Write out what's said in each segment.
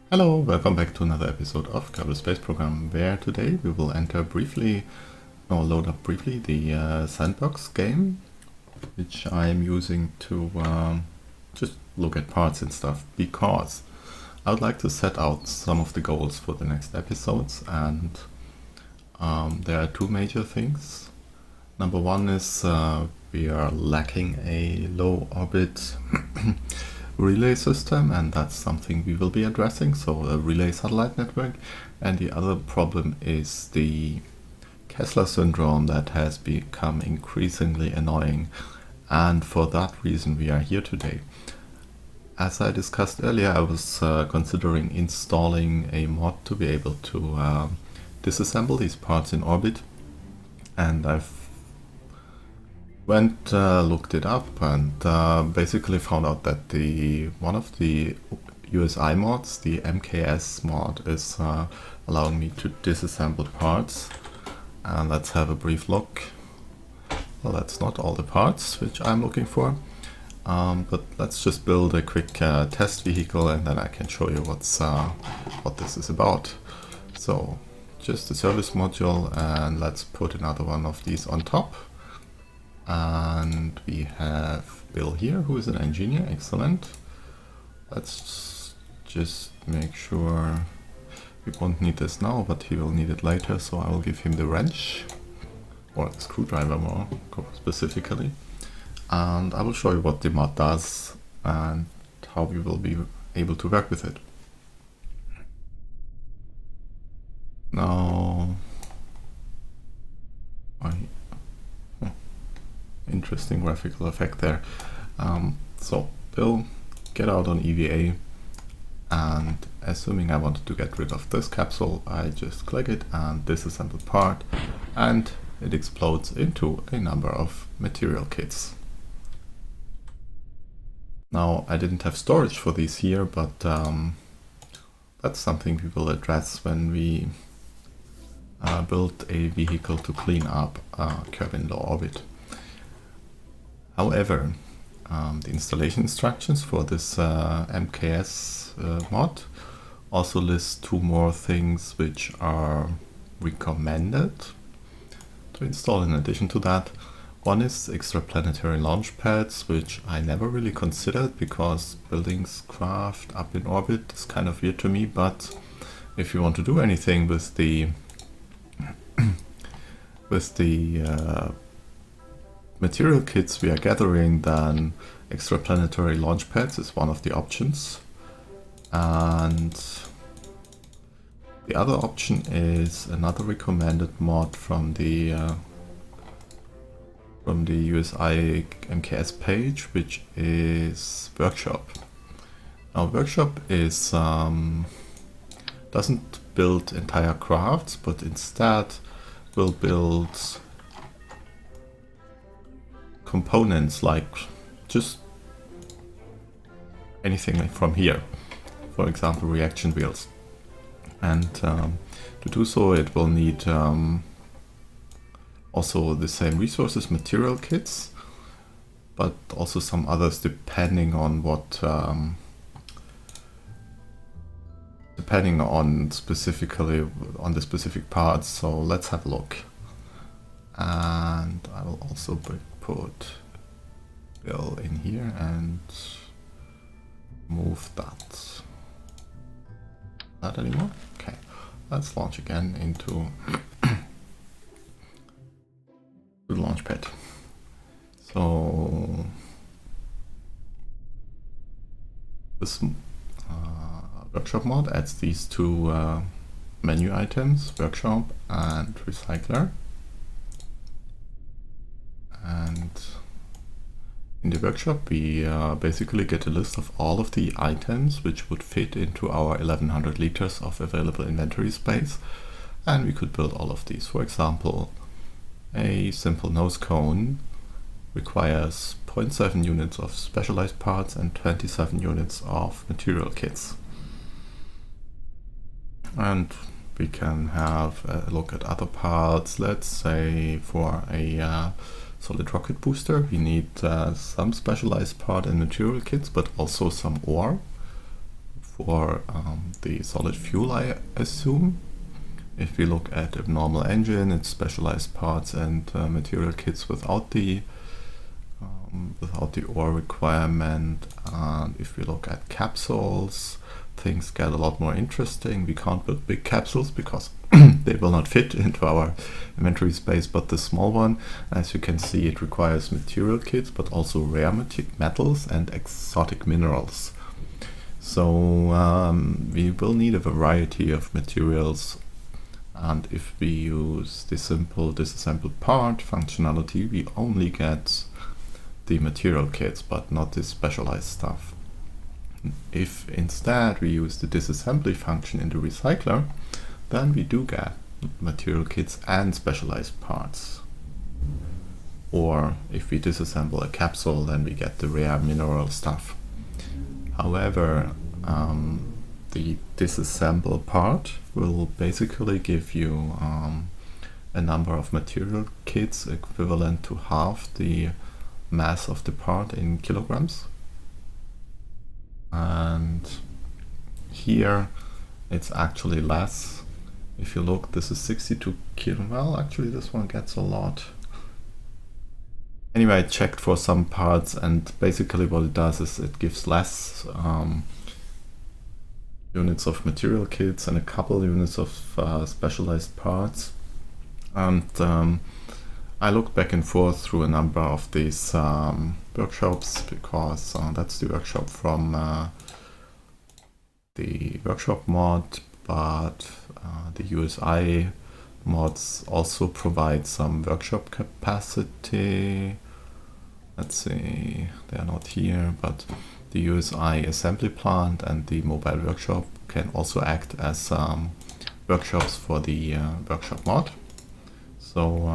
Hello, welcome back to another episode of Kerbal Space Program, where today we will load up briefly the sandbox game, which I'm using to just look at parts and stuff, because I would like to set out some of the goals for the next episodes, and there are two major things. Number one is we are lacking a low orbit relay system, and that's something we will be addressing, so a relay satellite network. And the other problem is the Kessler syndrome that has become increasingly annoying, and for that reason we are here today. As I discussed earlier, I was considering installing a mod to be able to disassemble these parts in orbit, and I've looked it up and basically found out that one of the USI mods, the MKS mod, is allowing me to disassemble parts. And let's have a brief look. Well, that's not all the parts which I'm looking for, but let's just build a quick test vehicle, and then I can show you what this is about. So just a service module, and let's put another one of these on top. And we have Bill here, who is an engineer. Excellent. Let's just make sure we won't need this now, but he will need it later, so I will give him the wrench, or the screwdriver more specifically, and I will show you what the mod does and how we will be able to work with it. Now, interesting graphical effect there. So Bill, get out on EVA, and assuming I wanted to get rid of this capsule, I just click it and disassemble part, and it explodes into a number of material kits. Now, I didn't have storage for these here, but that's something we will address when we build a vehicle to clean up Kerbin Low Orbit. However, the installation instructions for this MKS mod also list two more things which are recommended to install in addition to that. One is extraplanetary launch pads, which I never really considered because building craft up in orbit is kind of weird to me, but if you want to do anything with the material kits we are gathering, then extraplanetary launch pads is one of the options. And the other option is another recommended mod from the USI MKS page, which is Workshop. Now, Workshop is doesn't build entire crafts, but instead will build components like just anything from here, for example reaction wheels, and to do so it will need also the same resources, material kits, but also some others depending on what depending on specifically on the specific parts. So let's have a look, and I will also put Bill in here and move that. Not anymore? Okay, let's launch again into the launch pad. So this Workshop mod adds these two menu items, Workshop and Recycler. And in the Workshop we basically get a list of all of the items which would fit into our 1100 liters of available inventory space, and we could build all of these. For example, a simple nose cone requires 0.7 units of specialized parts and 27 units of material kits. And we can have a look at other parts. Let's say for a solid rocket booster we need some specialized part and material kits, but also some ore for the solid fuel, I assume. If we look at a normal engine, it's specialized parts and material kits without the ore requirement. And if we look at capsules, things get a lot more interesting. We can't build big capsules because they will not fit into our inventory space, but the small one, as you can see, it requires material kits, but also rare metals and exotic minerals. So we will need a variety of materials, and if we use the simple disassembled part functionality, we only get the material kits, but not the specialized stuff. If instead we use the disassembly function in the recycler, then we do get material kits and specialized parts. Or if we disassemble a capsule, then we get the rare mineral stuff. However, the disassemble part will basically give you a number of material kits equivalent to half the mass of the part in kilograms. And here it's actually less. If you look, this is 62 kilo. Well, actually this one gets a lot. Anyway, I checked for some parts, and basically what it does is it gives less units of material kits and a couple units of specialized parts. And I looked back and forth through a number of these workshops, because that's the workshop from the workshop mod, but the USI mods also provide some workshop capacity. Let's see, they are not here, but the USI assembly plant and the mobile workshop can also act as workshops for the workshop mod. So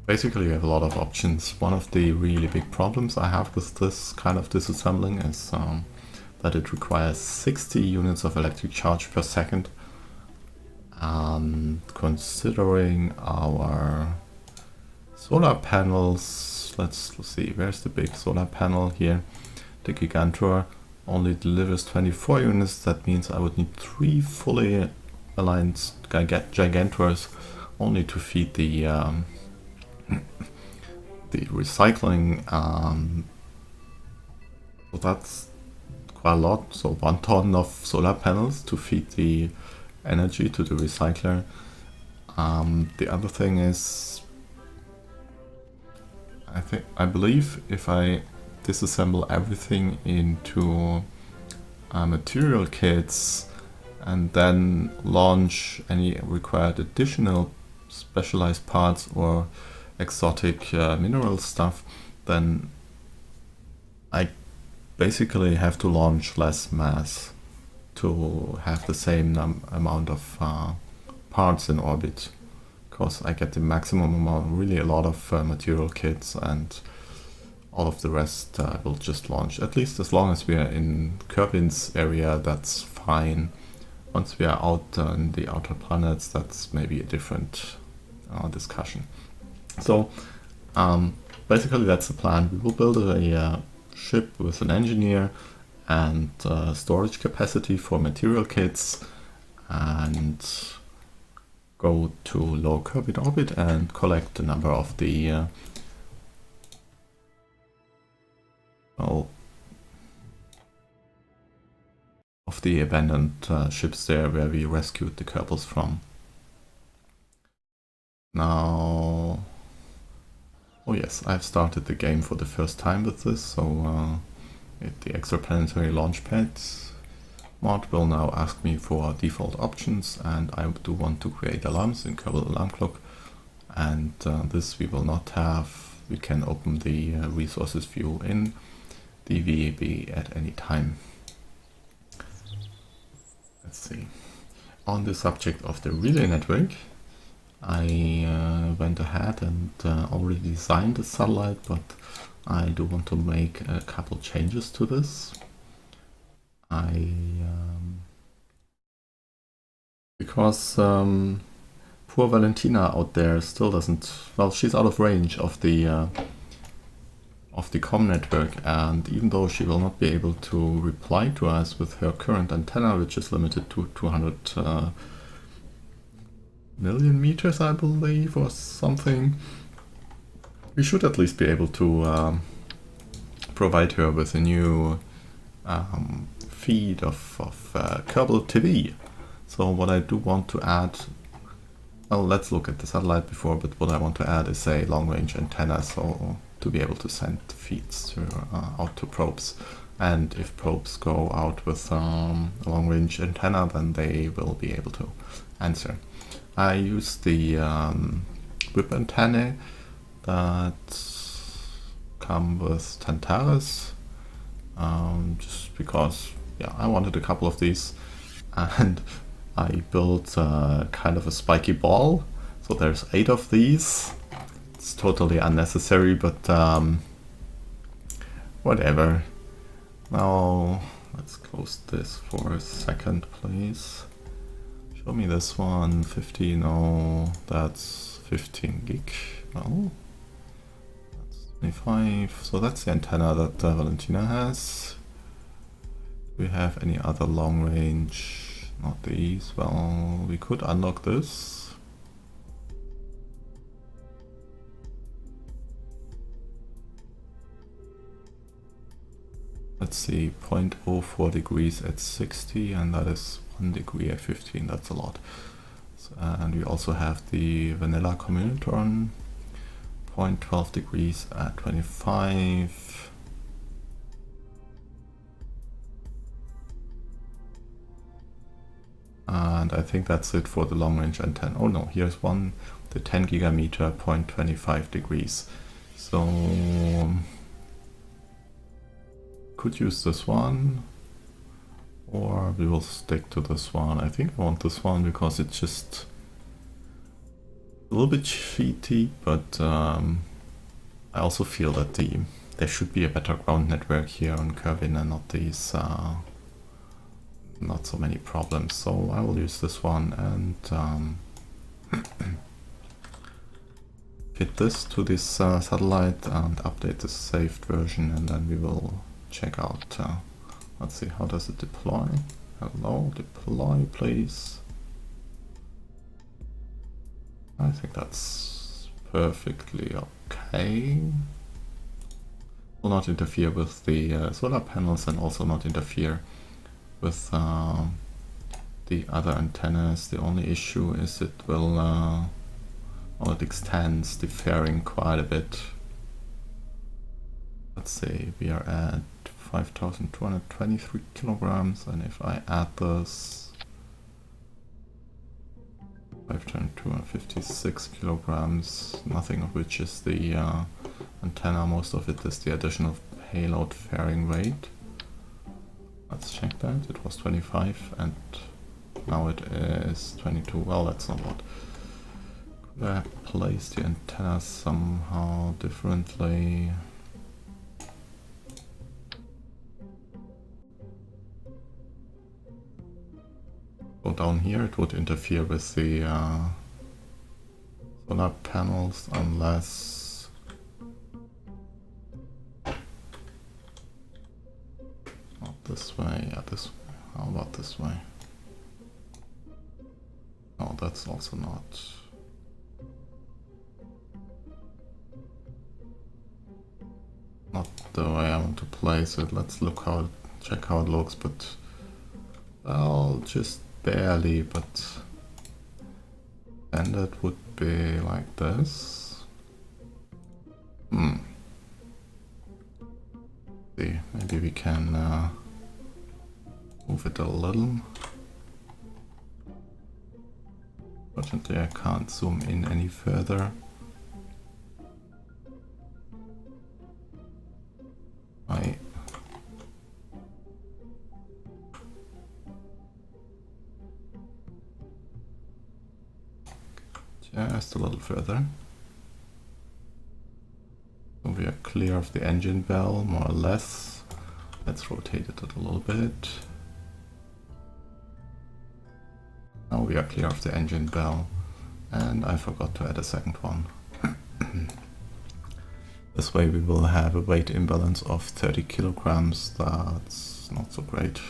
basically you have a lot of options. One of the really big problems I have with this kind of disassembling is that it requires 60 units of electric charge per second. Considering our solar panels, let's see, where's the big solar panel here? The Gigantor only delivers 24 units. That means I would need 3 fully aligned Gigantors only to feed the recycling. So that's quite a lot. So 1 ton of solar panels to feed the energy to the recycler. The other thing is, I believe if I disassemble everything into material kits and then launch any required additional specialized parts or exotic mineral stuff, then I basically have to launch less mass to have the same amount of parts in orbit, because I get the maximum amount, really a lot of material kits, and all of the rest will just launch. At least as long as we are in Kerbin's area, that's fine. Once we are out in the outer planets, that's maybe a different discussion. So basically that's the plan. We will build a ship with an engineer and storage capacity for material kits, and go to Low Kerbin Orbit and collect a number of the abandoned ships there where we rescued the Kerbals from. Now, oh yes, I've started the game for the first time with this, so the extraplanetary launchpad mod will now ask me for default options, and I do want to create alarms in Kerbal Alarm Clock, and this we will not have. We can open the resources view in the VAB at any time. Let's see. On the subject of the relay network, I went ahead and already designed the satellite, but I do want to make a couple changes to this. Because poor Valentina out there still doesn't, well, she's out of range of the of the COM network, and even though she will not be able to reply to us with her current antenna, which is limited to 200 million meters, I believe, or something, we should at least be able to provide her with a new feed of Kerbal TV. So what I do want to add, well, let's look at the satellite before, but what I want to add is a long-range antenna, so to be able to send feeds to, out to probes. And if probes go out with a long-range antenna, then they will be able to answer. I use the whip antennae that come with Tantaris, just because, yeah, I wanted a couple of these, and I built kind of a spiky ball, so there's 8 of these. It's totally unnecessary, but whatever. Now let's close this for a second, please. Show me this one. 50, no, that's 15 gig. No, that's 25. So that's the antenna that Valentina has. Do we have any other long range? Not these. Well, we could unlock this. Let's see, 0.04 degrees at 60, and that is 1 degree at 15, that's a lot. So, and we also have the vanilla communitron, 0.12 degrees at 25. And I think that's it for the long range antenna. Oh no, here's one, the 10 gigameter, 0.25 degrees. So could use this one, or we will stick to this one. I think I want this one because it's just a little bit cheaty, but I also feel that there should be a better ground network here on Kerbin and not these not so many problems. So I will use this one and fit this to this satellite and update the saved version, and then we will check out, let's see, how does it deploy? Hello, deploy please. I think that's perfectly okay. Will not interfere with the solar panels and also not interfere with the other antennas. The only issue is it will, well, it extends the fairing quite a bit. Let's say we are at 5,223 kilograms, and if I add this, 5,256 kilograms, nothing of which is the antenna, most of it is the additional payload fairing weight. Let's check that. It was 25 and now it is 22. Well, that's not a lot. Could I place the antenna somehow differently? Go down here, it would interfere with the solar panels unless not this way. Yeah, this way. How about this way? Oh, that's also not the way I want to place it. Let's look how check how it looks, but well, just barely, but then that would be like this. See, maybe we can move it a little. Fortunately, I can't zoom in any further. Just a little further. So we are clear of the engine bell, more or less. Let's rotate it a little bit. Now we are clear of the engine bell, and I forgot to add a second one. This way we will have a weight imbalance of 30 kilograms. That's not so great.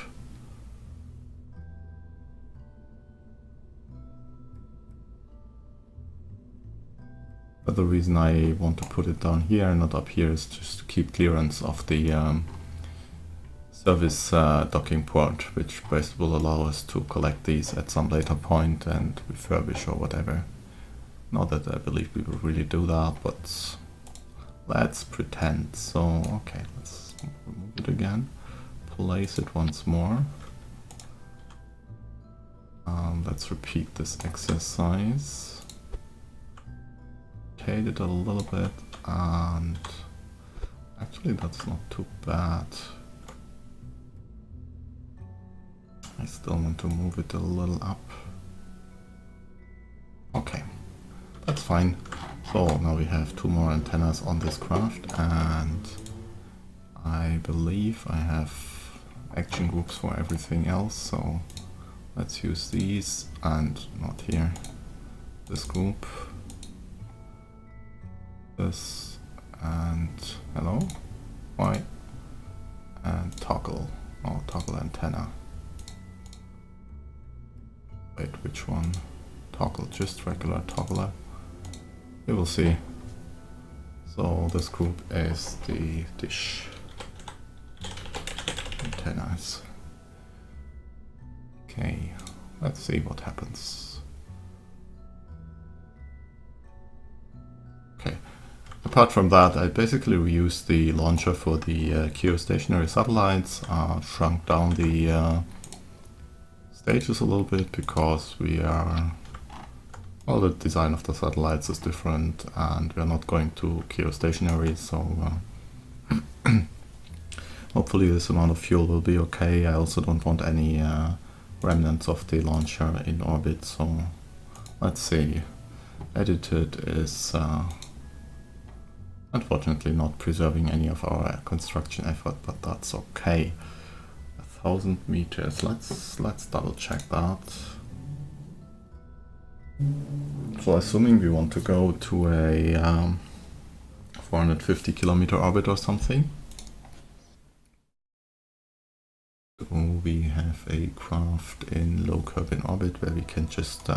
But the reason I want to put it down here and not up here is just to keep clearance of the service docking port, which basically will allow us to collect these at some later point and refurbish or whatever. Not that I believe we will really do that, but let's pretend. So, okay, let's remove it again, place it once more. Let's repeat this exercise. Rotate it a little bit, and actually that's not too bad. I still want to move it a little up. Okay, that's fine. So now we have 2 more antennas on this craft, and I believe I have action groups for everything else, so let's use these, and not here, this group, this, and hello, why, and toggle, toggle antenna. Wait, which one? Toggle, just regular toggler. We will see. So this group is the dish antennas. Okay, let's see what happens. Okay, apart from that, I basically reused the launcher for the geostationary satellites, shrunk down the stages a little bit because we are, well, the design of the satellites is different and we are not going to geostationary, so hopefully this amount of fuel will be okay. I also don't want any remnants of the launcher in orbit, so let's see. Edited is unfortunately not preserving any of our construction effort, but that's okay. 1,000 meters, let's double check that. So assuming we want to go to a 450 kilometer orbit or something. So we have a craft in Low Kerbin Orbit where we can just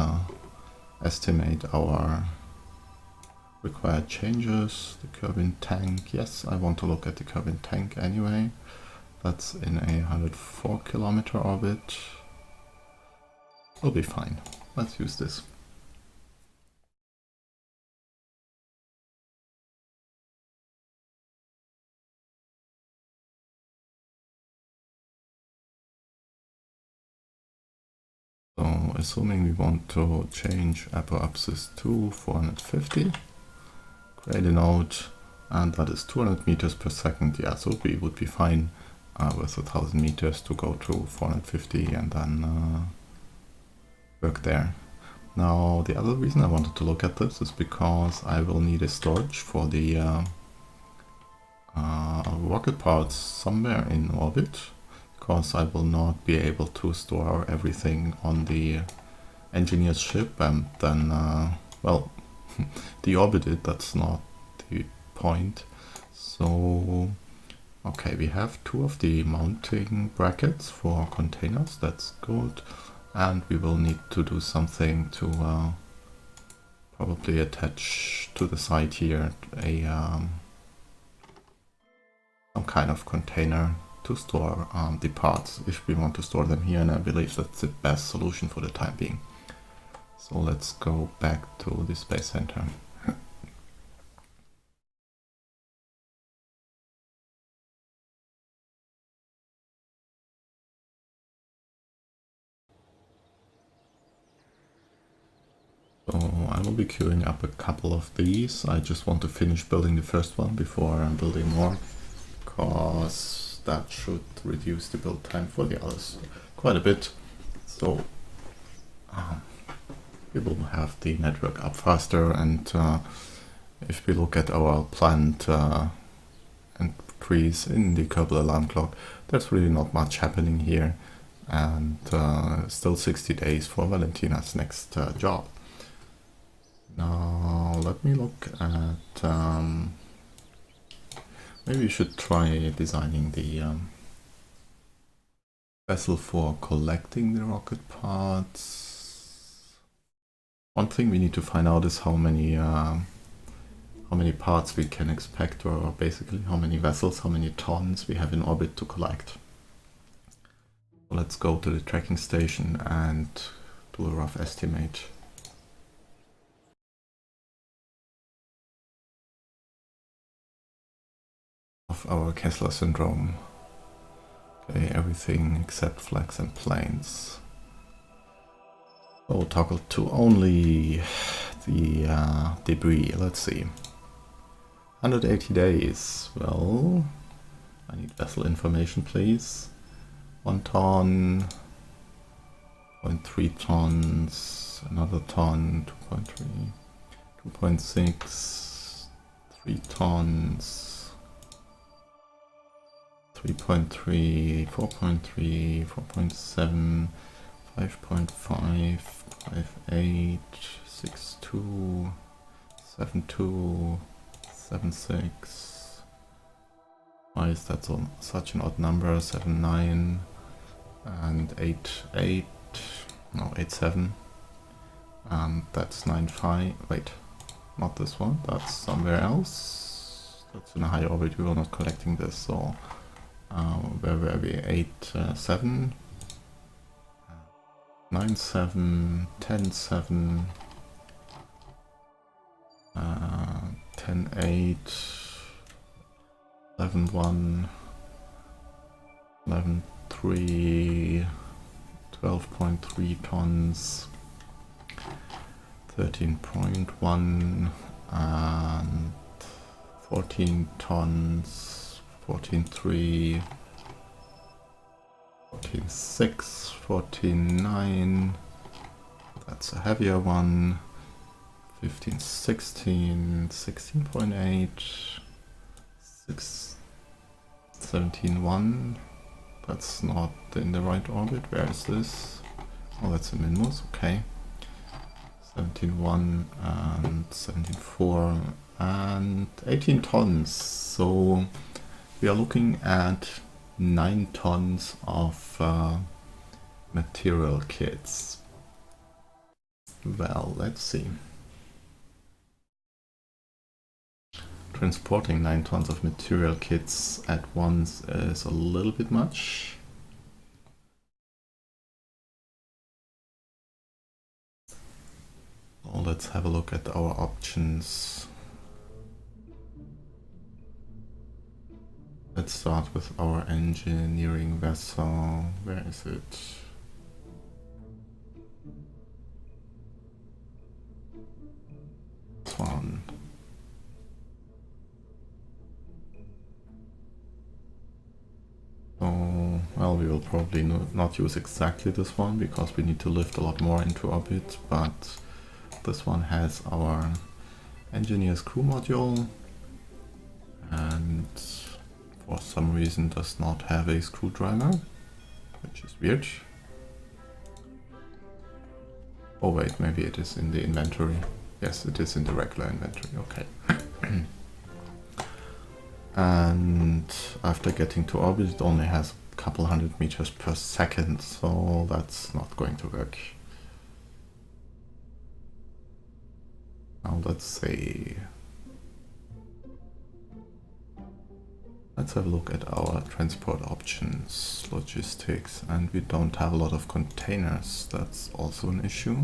estimate our required changes. The Kerbin tank, yes, I want to look at the Kerbin tank anyway. That's in a 104 kilometer orbit. We'll be fine. Let's use this. So assuming we want to change apoapsis to 450, create a node, and that is 200 meters per second. Yeah, so we would be fine with 1,000 meters to go to 450 and then work there. Now the other reason I wanted to look at this is because I will need a storage for the rocket parts somewhere in orbit, because I will not be able to store everything on the engineer's ship and then, well, deorbit it. That's not the point. So, okay, we have 2 of the mounting brackets for containers, that's good. And we will need to do something to probably attach to the side here a some kind of container to store the parts if we want to store them here, and I believe that's the best solution for the time being. So let's go back to the Space Center. So I will be queuing up a couple of these. I just want to finish building the first one before I'm building more, because that should reduce the build time for the others quite a bit. So we will have the network up faster, and if we look at our planned entries in the Kerbal alarm clock, there's really not much happening here, and still 60 days for Valentina's next job. Now let me look at Maybe we should try designing the vessel for collecting the rocket parts. One thing we need to find out is how many parts we can expect, or basically how many vessels, how many tons we have in orbit to collect. So let's go to the tracking station and do a rough estimate. Of our Kessler syndrome. Okay, everything except flags and planes. So toggle to only the debris. Let's see. 180 days. Well, I need vessel information, please. 1 ton, 0.3 tons, another ton, 2.3, 2.6, 3 tons, 3.3, 4.3, 4.7, 5.5, 5.8, 6.2, 7.2, 7.6. Why is that such an odd number? 7.9 and 8.8, no, 8.7, and that's 9.5. Wait, not this one, that's somewhere else. That's in a high orbit, we were not collecting this, so where were we? 8.7, 9.7, 10.7, 10.8, 11.1, 11.3, 12.3 tons, 13.1, and 14 tons, 14.3, 14.6, 14.9, that's a heavier one, 15.16, 16.8, 17.1, that's not in the right orbit. Where is this? Oh, that's a Minmus, okay. 17.1 and 17.4 and 18 tons. So we are looking at 9 tons of material kits. Well, let's see. Transporting 9 tons of material kits at once is a little bit much. Well, let's have a look at our options. Let's start with our engineering vessel. Where is it? This one. So, well, we will probably not use exactly this one because we need to lift a lot more into orbit, but this one has our engineer's crew module and for some reason does not have a screwdriver, which is weird. Oh wait, maybe it is in the inventory. Yes, it is in the regular inventory, okay. And after getting to orbit it only has a couple 100 meters per second, so that's not going to work. Now let's see. Let's have a look at our transport options, logistics, and we don't have a lot of containers. That's also an issue.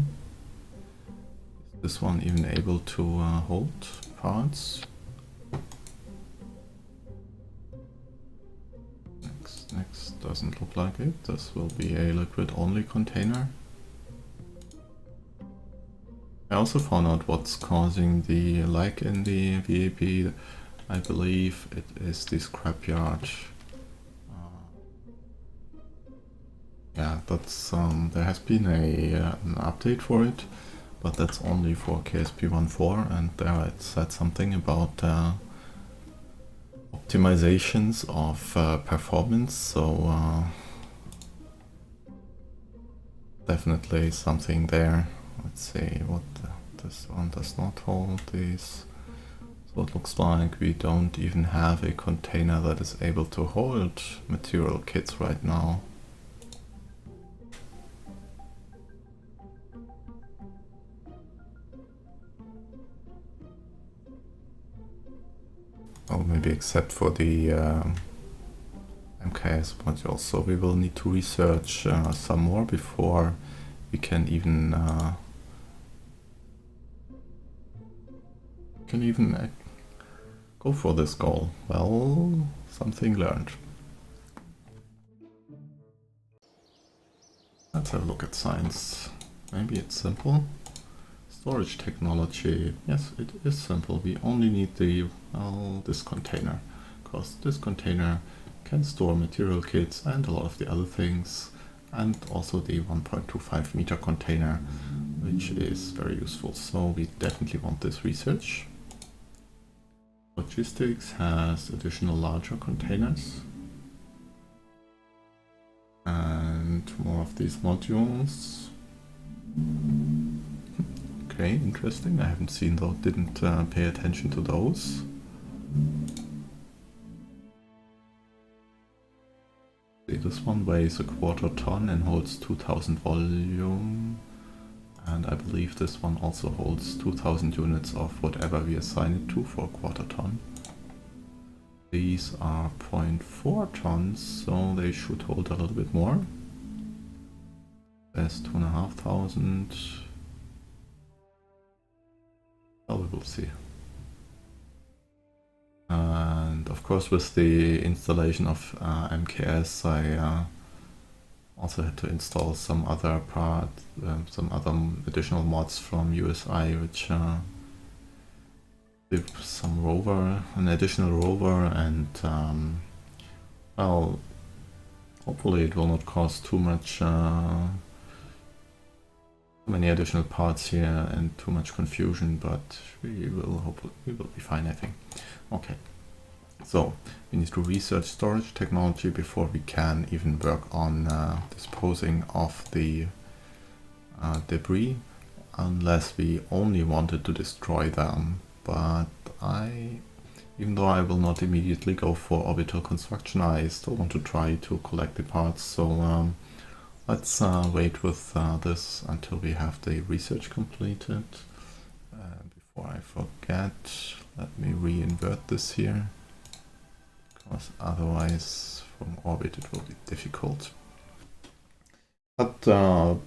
Is this one even able to hold parts? Next doesn't look like it. This will be a liquid only container. I also found out what's causing the lag in the VAP. I believe it is the scrapyard. Yeah, that's there has been an update for it, but that's only for KSP 1.4, and there it said something about optimizations of performance, so definitely something there. Let's see what this one does not hold these. So it looks like we don't even have a container that is able to hold material kits right now. Oh, maybe except for the MKS module. So we will need to research some more before we can even go for this goal. Well, something learned. Let's have a look at science. Maybe it's simple. Storage technology. Yes, it is simple. We only need the this container, because this container can store material kits and a lot of the other things, and also the 1.25 meter container, which is very useful. So we definitely want this research. Logistics has additional larger containers and more of these modules. Okay, interesting. I haven't seen those, didn't pay attention to those. See, this one weighs a quarter ton and holds 2000 volume. And I believe this one also holds 2000 units of whatever we assign it to for a quarter ton. These are 0.4 tons, so they should hold a little bit more. There's 2500. Well, we will see. And of course, with the installation of MKS, I also had to install some other some other additional mods from USI, which give some an additional rover, and well, hopefully it will not cause too many additional parts here and too much confusion, but we will be fine, I think. Okay. So we need to research storage technology before we can even work on disposing of the debris, unless we only wanted to destroy them. But even though I will not immediately go for orbital construction, I still want to try to collect the parts. So let's wait with this until we have the research completed. Before I forget, let me re-invert this here, because otherwise from orbit it will be difficult. But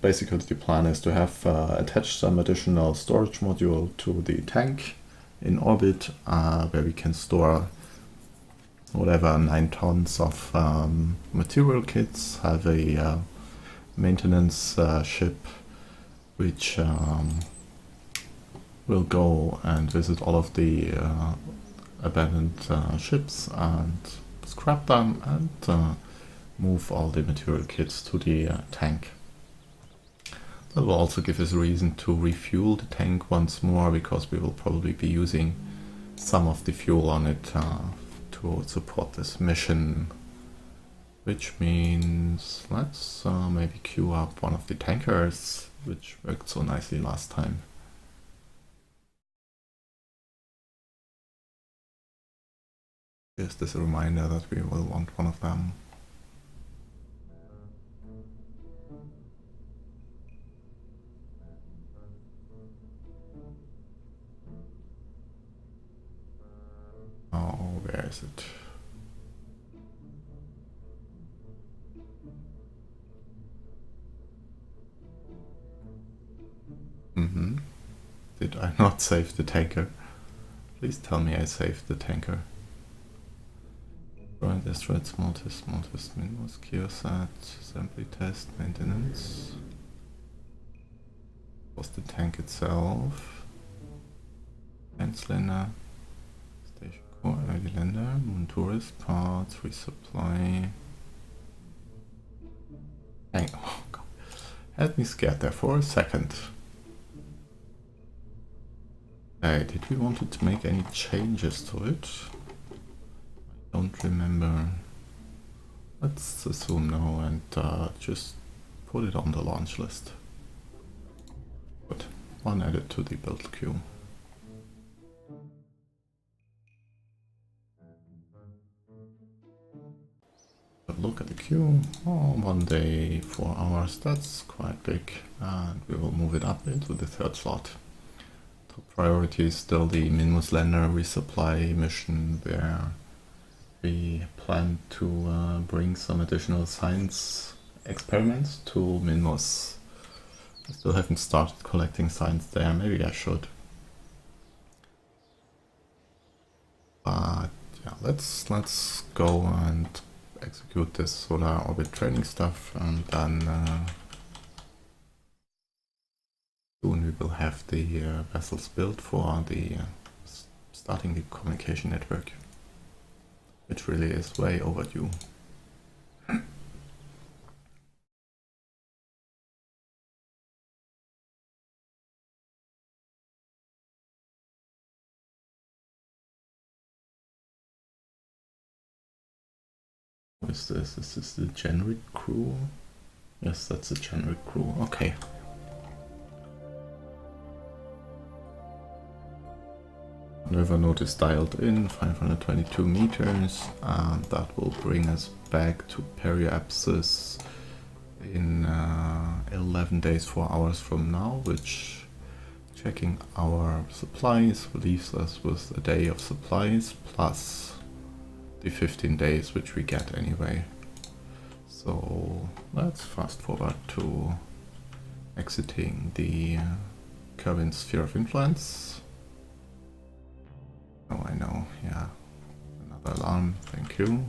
basically the plan is to have attached some additional storage module to the tank in orbit, where we can store whatever 9 tons of material kits, have a maintenance ship which will go and visit all of the abandoned ships and scrap them and move all the material kits to the tank. That will also give us a reason to refuel the tank once more, because we will probably be using some of the fuel on it to support this mission. Which means let's maybe queue up one of the tankers, which worked so nicely last time. Just as a reminder that we will want one of them. Oh, where is it? Did I not save the tanker? Please tell me I saved the tanker. Right, asteroid, small test, Minmus, Kiosat, assembly test, maintenance. Was the tank itself? Tank cylinder, station core, early lander, moon tourist, parts, resupply. Hang on, oh god. Had me scared there for a second. Hey, did we want to make any changes to it? I don't remember. Let's assume no and just put it on the launch list. Good. One added to the build queue. Look at the queue. Oh, 1 day, 4 hours, that's quite big. And we will move it up into the 3rd slot. Top priority is still the Minmus lander resupply mission, where we plan to bring some additional science experiments to Minmus. I still haven't started collecting science there, maybe I should. But yeah, let's go and execute this solar orbit training stuff, and then soon we will have the vessels built for the starting the communication network, which really is way overdue. What is this? Is this the generic crew? Yes, that's the generic crew. Okay. Maneuver node is dialed in, 522 meters, and that will bring us back to periapsis in 11 days, 4 hours from now, which, checking our supplies, leaves us with a day of supplies plus the 15 days which we get anyway. So let's fast forward to exiting the Kerbin sphere of influence. Oh, I know, yeah. Another alarm, thank you.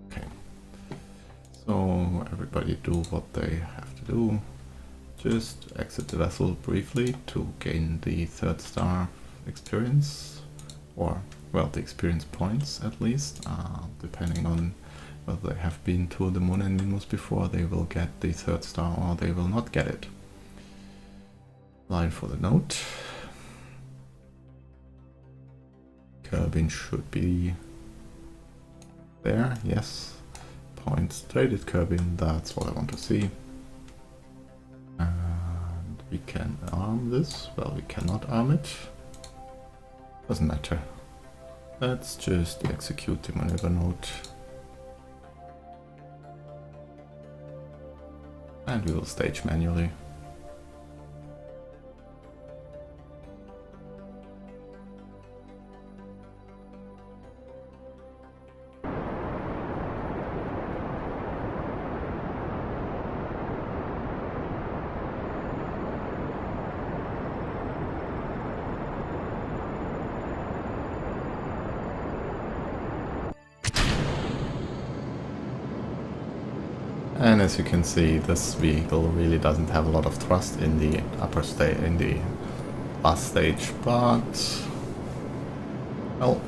Okay. So everybody do what they have to do. Just exit the vessel briefly to gain the 3rd star experience, or, well, the experience points at least, depending on whether they have been to the moon and Minmus before, they will get the 3rd star or they will not get it. Line for the note. Kerbin should be there, yes. Points traded Kerbin, that's what I want to see. And we can arm this. Well, we cannot arm it. Doesn't matter. Let's just execute the maneuver node. And we will stage manually. And as you can see, this vehicle really doesn't have a lot of thrust in the upper stage, in the last stage, but well,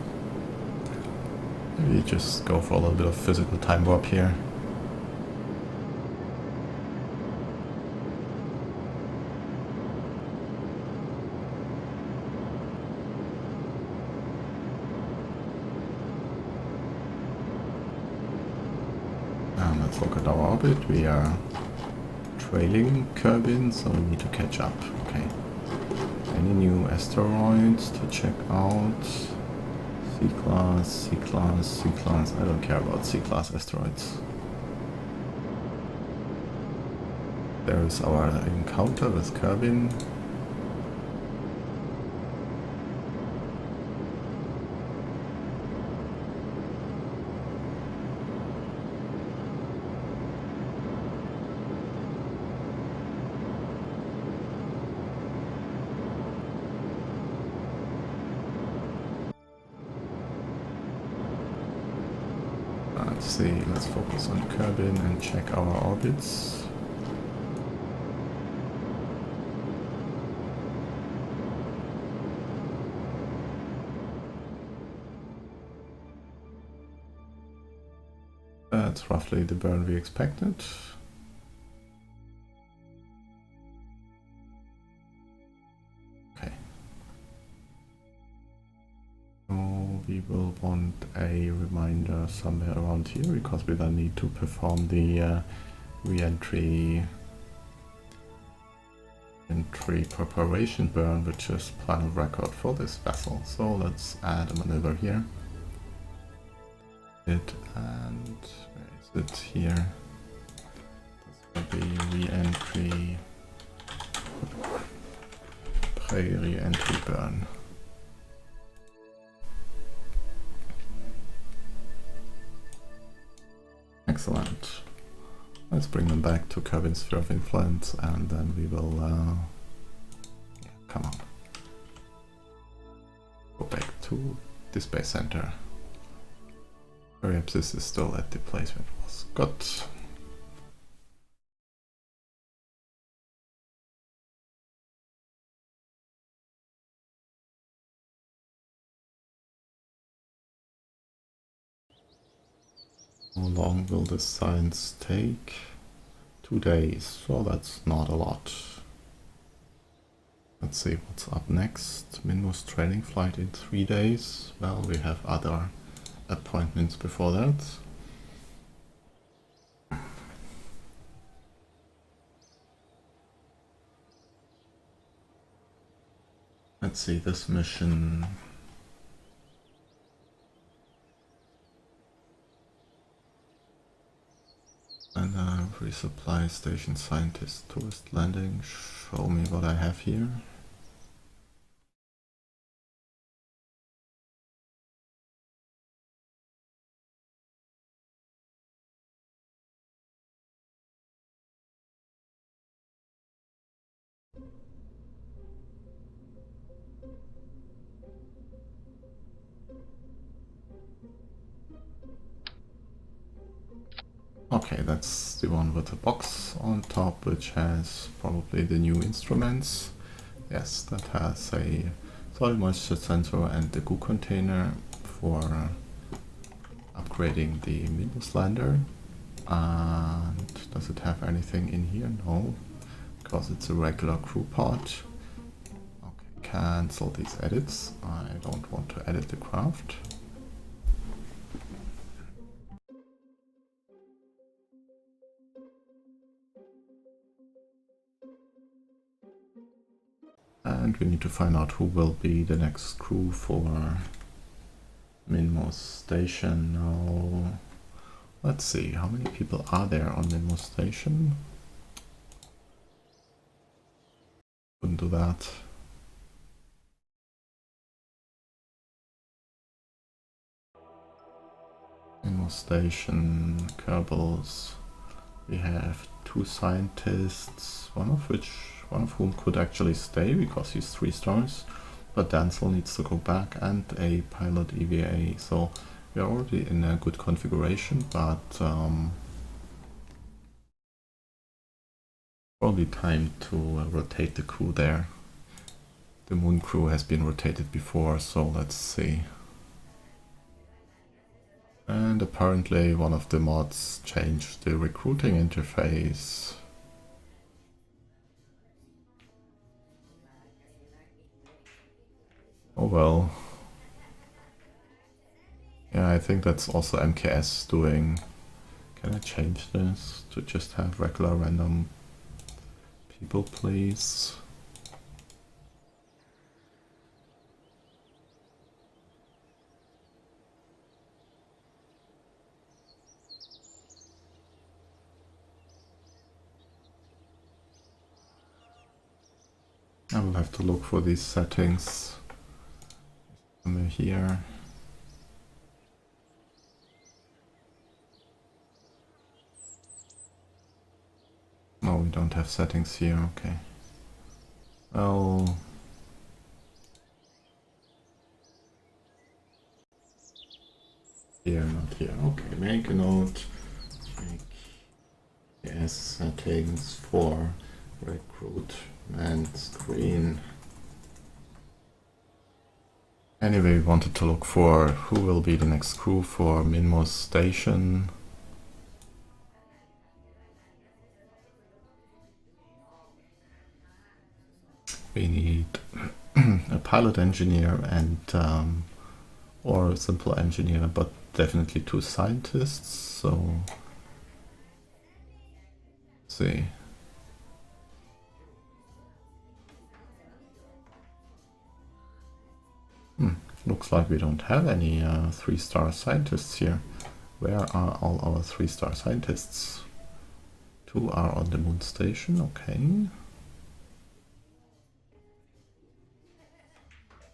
maybe just go for a little bit of physical time warp here. Let's look at our orbit. We are trailing Kerbin, so we need to catch up. Okay. Any new asteroids to check out? C-class, C-class, C-class. I don't care about C-class asteroids. There is our encounter with Kerbin. Let's see, let's focus on Kerbin and check our orbits. That's roughly the burn we expected. Okay. So we will want a reminder somewhere around here, because we then need to perform the re-entry Entry preparation burn, which is plan of record for this vessel. So let's add a maneuver here. And where is it here? This will be re-entry, re-entry burn. Excellent. Let's bring them back to Kerbin's sphere of influence, and then we will yeah, come on. Go back to the space center. Perhaps this is still at the place where it was. Good. How long will this science take? 2 days, so that's not a lot. Let's see what's up next. Minmus training flight in 3 days. Well, we have other appointments before that. Let's see this mission. And resupply station scientist tourist landing. Show me what I have here. Okay, that's the one with the box on top, which has probably the new instruments. Yes, that has a soil moisture sensor and the goo container for upgrading the Minmus lander. And does it have anything in here? No, because it's a regular crew pod. Okay, cancel these edits. I don't want to edit the craft. And we need to find out who will be the next crew for Minmus Station. Now, let's see, how many people are there on Minmus Station? Couldn't do that. Minmus Station, Kerbals. We have 2 scientists, one of whom could actually stay because he's 3 stars, but Dancel needs to go back, and a pilot EVA. So we are already in a good configuration, but probably time to rotate the crew there. The moon crew has been rotated before, so let's see. And apparently one of the mods changed the recruiting interface. Oh well. Yeah, I think that's also MKS doing. Can I change this to just have regular random people, please? I will have to look for these settings. Somewhere here. No, we don't have settings here, okay. Well... Here, not here. Okay, make a note. Make yes, settings for recruitment screen. Anyway, we wanted to look for who will be the next crew for Minmus Station. We need a pilot engineer and or a simple engineer, but definitely 2 scientists. So let's see. Looks like we don't have any 3-star scientists here. Where are all our 3-star scientists? 2 are on the moon station, okay.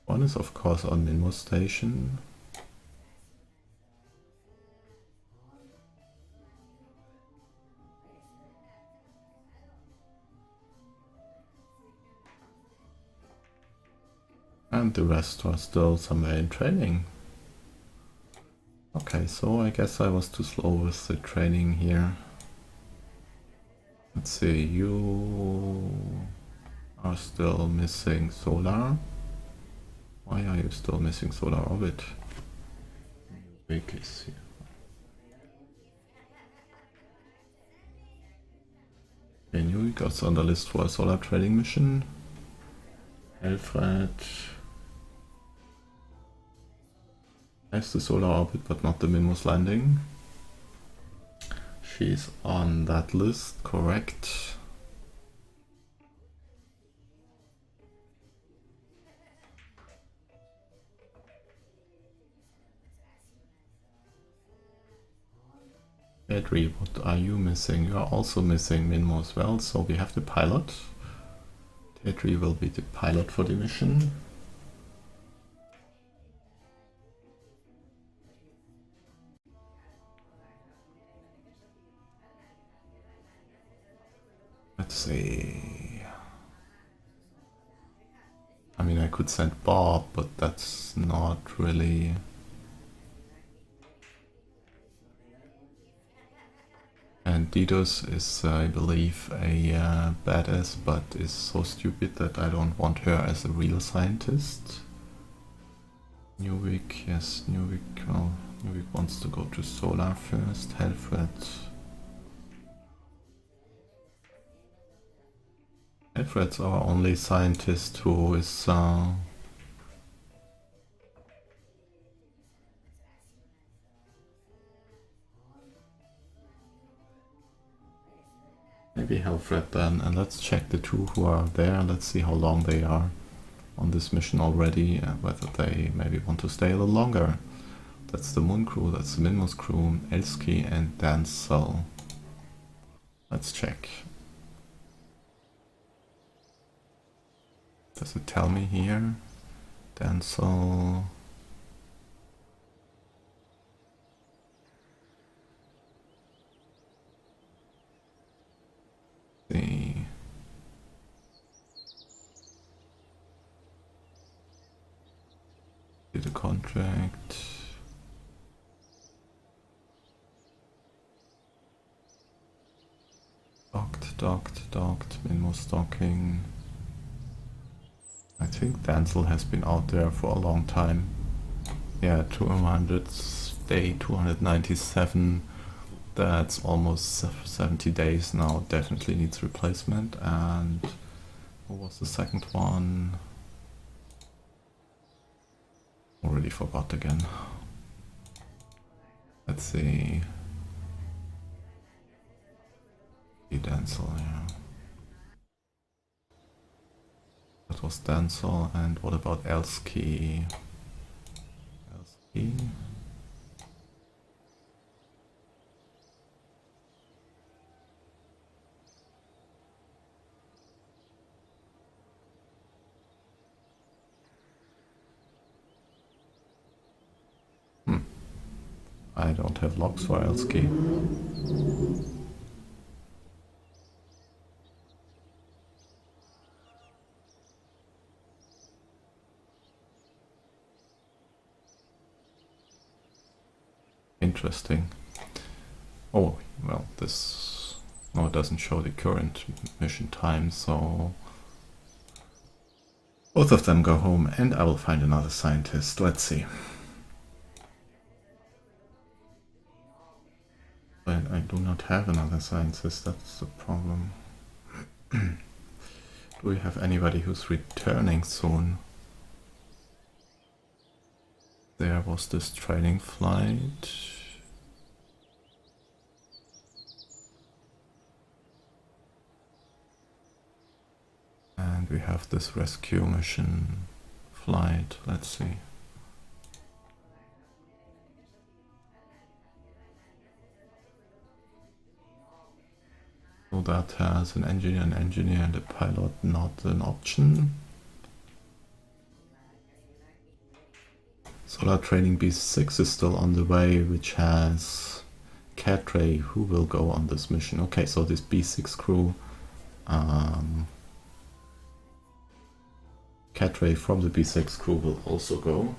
One is of course on Minmus station. And the rest are still somewhere in training. Okay, so I guess I was too slow with the training here. Let's see, you are still missing solar. Why are you still missing solar orbit? Big is here. Okay, Newik is on the list for a solar training mission. Alfred has the solar orbit but not the Minmus landing. She's on that list, correct. Adri, what are you missing? You are also missing Minmo as well, so we have the pilot. Adri will be the pilot for the mission. Let's see. I mean, I could send Bob, but that's not really... And Didos is, I believe, a badass, but is so stupid that I don't want her as a real scientist. Newik, yes, Newik, well, Newik wants to go to Solar first. Helfred. Helfred's our only scientist who is maybe Helfred then, and let's check the 2 who are there. Let's see how long they are on this mission already, whether they maybe want to stay a little longer. That's the Moon crew, that's the Minmus crew, Elski and Dancel. Let's check. Does it tell me here? Dancel... See. Do the contract. Docked, Minmus docking. I think Dancel has been out there for a long time. Yeah, 200 day 297. That's almost 70 days now. Definitely needs replacement. And what was the second one? Already forgot again. Let's see. Dancel, yeah. That was Dancel, and what about Elski? Elski? I don't have logs for Elski. Interesting. Oh, well, this... No, it doesn't show the current mission time, so... Both of them go home, and I will find another scientist. Let's see. But I do not have another scientist, that's the problem. Do we have anybody who's returning soon? There was this training flight. And we have this rescue mission flight. Let's see. So that has an engineer, and a pilot, not an option. Solar Training B6 is still on the way, which has Cadre, who will go on this mission. Okay, so this B6 crew, Cadre from the B6 crew will also go.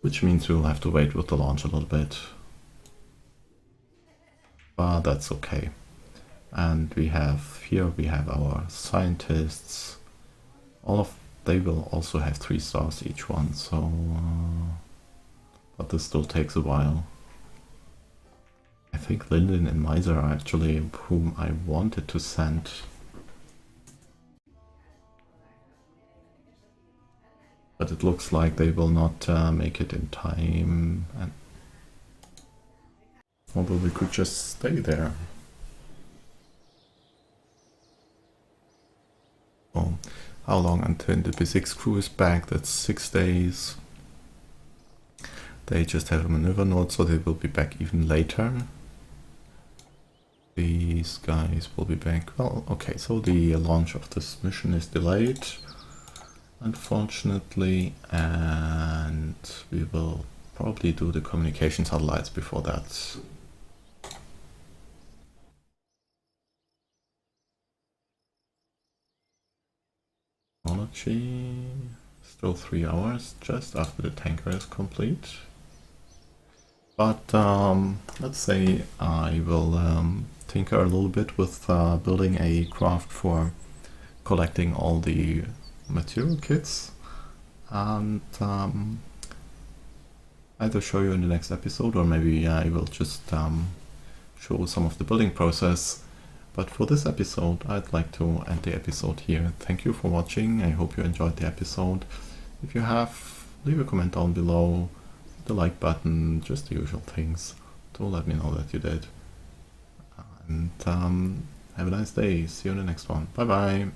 Which means we'll have to wait with the launch a little bit. But that's okay. And we have our scientists. They will also have 3 stars each one, so but this still takes a while. I think Linden and Miser are actually whom I wanted to send. But it looks like they will not make it in time. And although we could just stay there. Oh, how long until the B6 crew is back? That's 6 days. They just have a maneuver node, so they will be back even later. These guys will be back. Well, okay, so the launch of this mission is delayed, unfortunately, and we will probably do the communication satellites before that. Technology, still 3 hours just after the tanker is complete. But let's say I will tinker a little bit with building a craft for collecting all the material kits, and either show you in the next episode, or maybe I will just show some of the building process. But for this episode, I'd like to end the episode here. Thank you for watching. I hope you enjoyed the episode. If you have, leave a comment down below, the like button, just the usual things to let me know that you did. And have a nice day. See you in the next one. Bye bye.